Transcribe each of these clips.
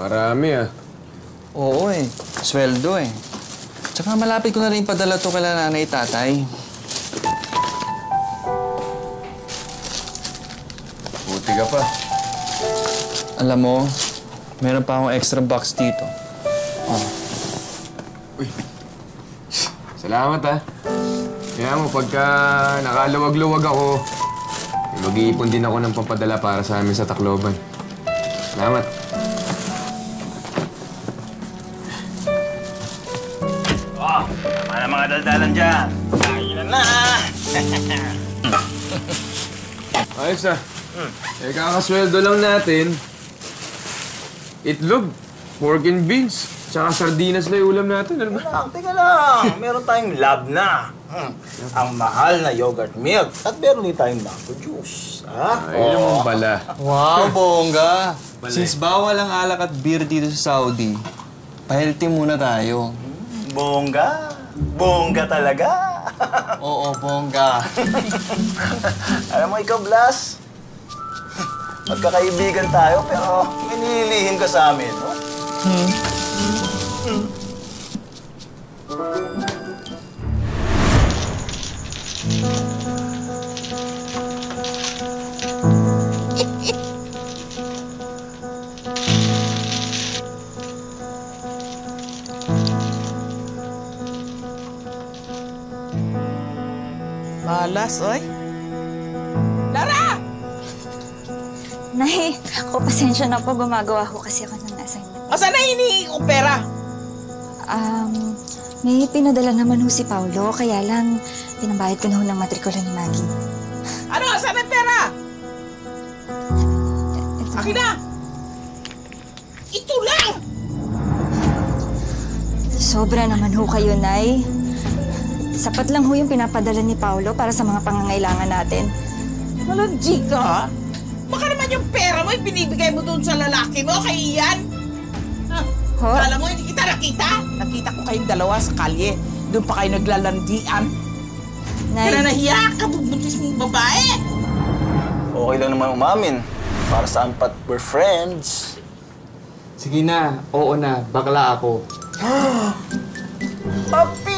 Marami ah. Oo eh. Sweldo eh. Tsaka malapit ko na rin padala to kala nanay tatay. Buti ka pa. Alam mo, meron pa akong extra box dito. Oh. Uy. Salamat ah. Kaya mo, pagka nakaluwag-luwag ako, mag-iipon din ako ng papadala para sa amin sa Tacloban. Salamat. Oh, para mga daldalan dyan. Kainan na! Ayos ah. Eh, kakasweldo lang natin. Itlog, pork and beans, tsaka sardinas na yung ulam natin. Ano ba? Teka lang. Meron tayong lab na. Ang mahal na yogurt milk. At meron din tayong mango juice. Ha? Ay, naman pala. Wow, bongga! Since bawal ang alak at beer dito sa Saudi, pa-healthy muna tayo. Bongga. Bongga talaga. Oo, bongga. Alam mo, ikaw, Blas, magkakaibigan tayo, pero may nililihim ka sa amin, no? Malas, oy. Lara! Nay, ako pasensya na po. Gumagawa ko kasi ako ng assignment. O, saan na hinihingi kong pera? May pinadala naman ho si Paulo, kaya lang pinabayad ko na ho ng matrikula ni Maggie. Ano? Saan ang pera? Ito. Akin na! Ito lang! Sobra naman ho kayo, Nay. Sapat lang ho yung pinapadala ni Paulo para sa mga pangangailangan natin. Malandi ka, ha? Baka naman yung pera mo, binibigay mo doon sa lalaki mo, kay Ian. Ho? Kala mo, hindi kita nakita? Nakita ko kayong dalawa sa kalye. Doon pa kayo naglalandian. Nay. Kaya nahiya ka, bubuntis mong babae. Okay lang naman umamin. Para saan pat we're friends. Sige na, oo na, bakla ako. Papir!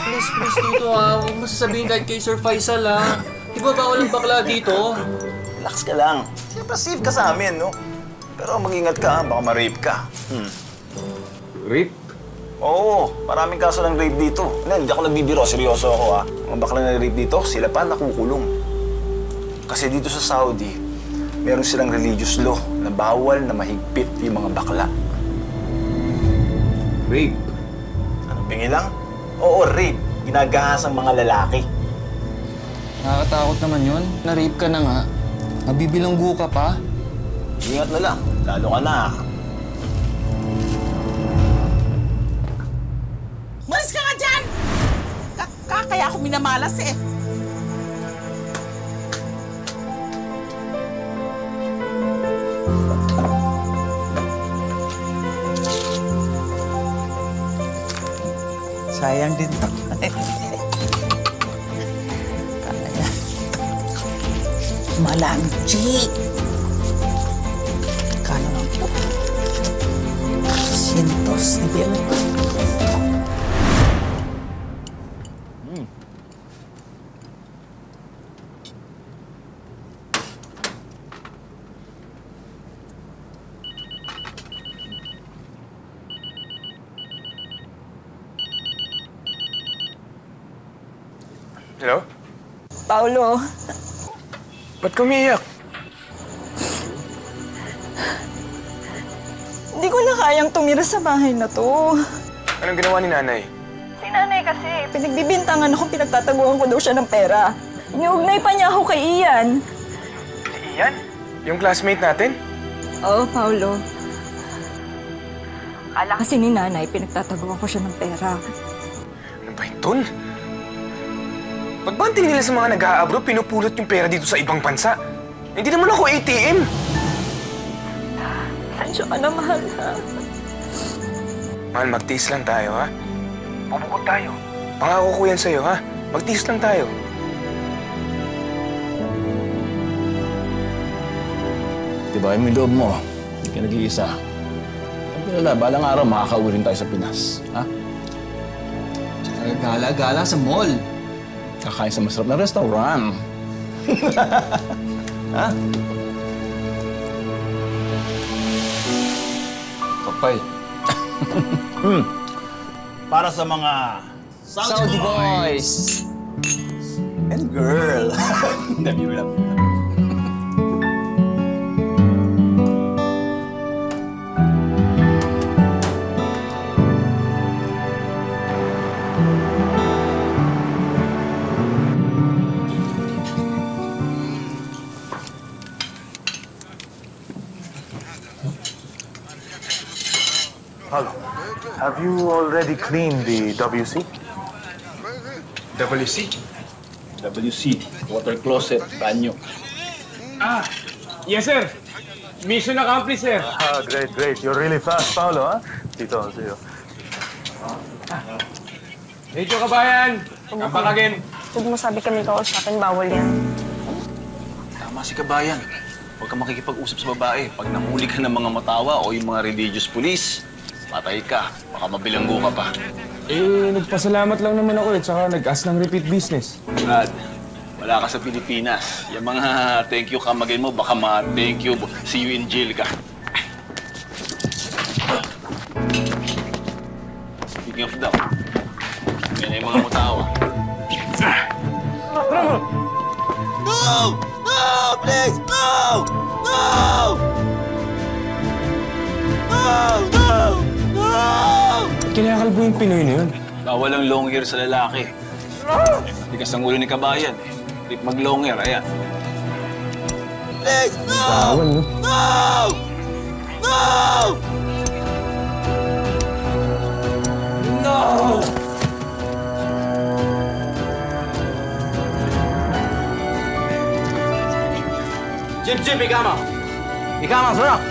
Please, dito ha. Huwag mo sasabihin kahit kay Sir Faisal ha. Di ba bawal ang bakla dito? Relax ka lang. Siyempre, safe ka sa amin, no? Pero mag-ingat ka, baka ma-rape ka. Rape? Oo, maraming kaso ng rape dito. Hindi ako nagbibiro, seryoso ako, ha? Mga bakla na rape dito, sila pa nakukulong. Kasi dito sa Saudi, meron silang religious law na bawal na mahigpit yung mga bakla. Rape? Anong bingi lang? Oo, rape. Ginagahas ang mga lalaki. Nakakatakot naman yun. Na-rape ka na nga. Mabibilanggo ka pa. Ingat na lang. Lalo ka na. Malis ka nga dyan! Kaya ako minamalas eh. Sayang din to. Malanchi. Kano lang to? 100 ni Bel. Hello? Paulo, Ba't kumiiyak? hindi ko na kayang tumira sa bahay na to. Anong ginawa ni nanay? Si nanay kasi, pinagbibintangan ako, pinagtataguan ko daw siya ng pera. Iniugnay pa niya ako kay Ian. Si Ian? Yung classmate natin? Oo, Paulo. Akala kasi ni nanay, pinagtataguan ko siya ng pera. Ano ba yun? Pagbanting nila sa mga nag-a-abroad, pinupulot yung pera dito sa ibang bansa. Hindi naman ako ATM. Sensya ka na, mahal, ha? Mahal, magtiis lang tayo, ha? Bubukod tayo. Pangako ko yan sa'yo, ha? Magtiis lang tayo. Diba yung loob mo? Hindi ka nag-iisa. Sabi nila, balang araw makakauwi rin tayo sa Pinas. Ha? Gala-gala sa mall. Kakain sa masarap na restaurant. Ha? Kapay. Para sa mga Saudi boys! and girl. Dami mo lang. Hello. Have you already cleaned the WC? WC? WC, water closet, banyo. Yes, sir. Mission accomplished, sir. Ah, great, great. You're really fast, Paolo, huh? Dito, sa'yo. Medyo kabayan. Kampakagin. Huwag mo sabi kami kausapin, bawal yan. Tama si Kabayan. Huwag ka makikipag-usap sa babae. Pag nahuli ka ng mga matawa o yung mga religious police, patay ka. Baka mabilanggo ka pa. Nagpasalamat lang naman ako tsaka nag-ask ng repeat business. Brad, wala ka sa Pilipinas. Yung mga thank you kamagin mo, baka ma-thank you, see you in jail ka. Speaking of that, yan na yung mga matawa. No! No! Please! No! No! No! No! No! Kinakalbo yung Pinoy na yun. Bawal ang long hair sa lalaki. Tigas ang ulo ni Kabayan. Trip mag-long hair, ayan. Please! No! Bawal, no? No! No! No! Jim, ikama! Ikama, sarap!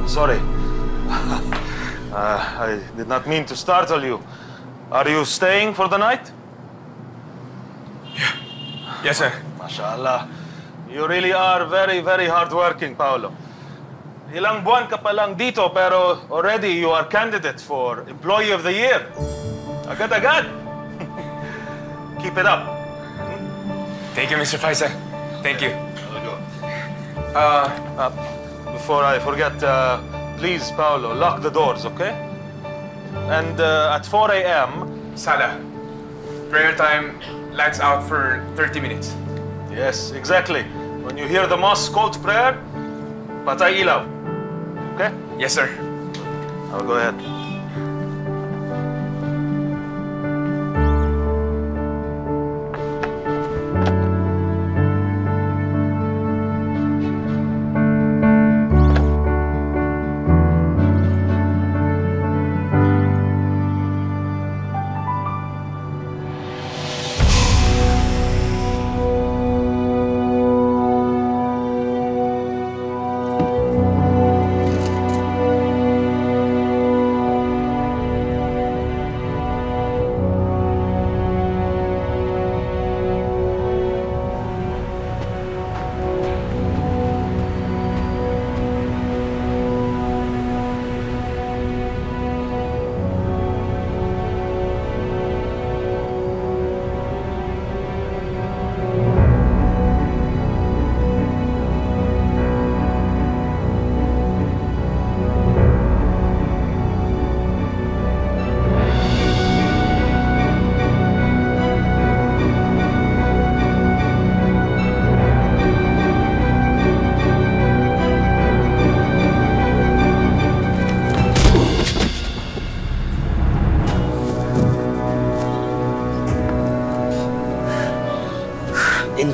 Sorry. I did not mean to startle you. Are you staying for the night? Yes, sir. Mashallah. You really are very, very hardworking, Paolo. Ilang buwan ka pa lang dito, pero already you are candidate for Employee of the Year. Agad-agad. Keep it up. Thank you, Mr. Faisal. Thank you. Before I forget, please, Paolo, lock the doors, okay? And at 4 a.m. Salah. Prayer time, lights out for 30 minutes. Yes, exactly. When you hear the mosque call to prayer, patay ilaw. Okay? Yes, sir. I'll go ahead.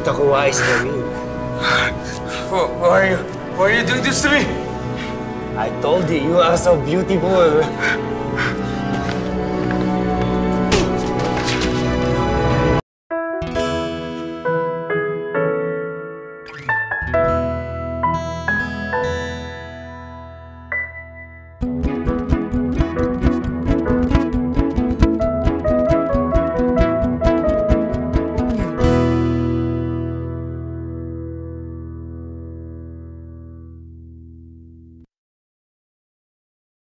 nakita ko wise gawin. Why are you doing this to me? I told you, you are so beautiful.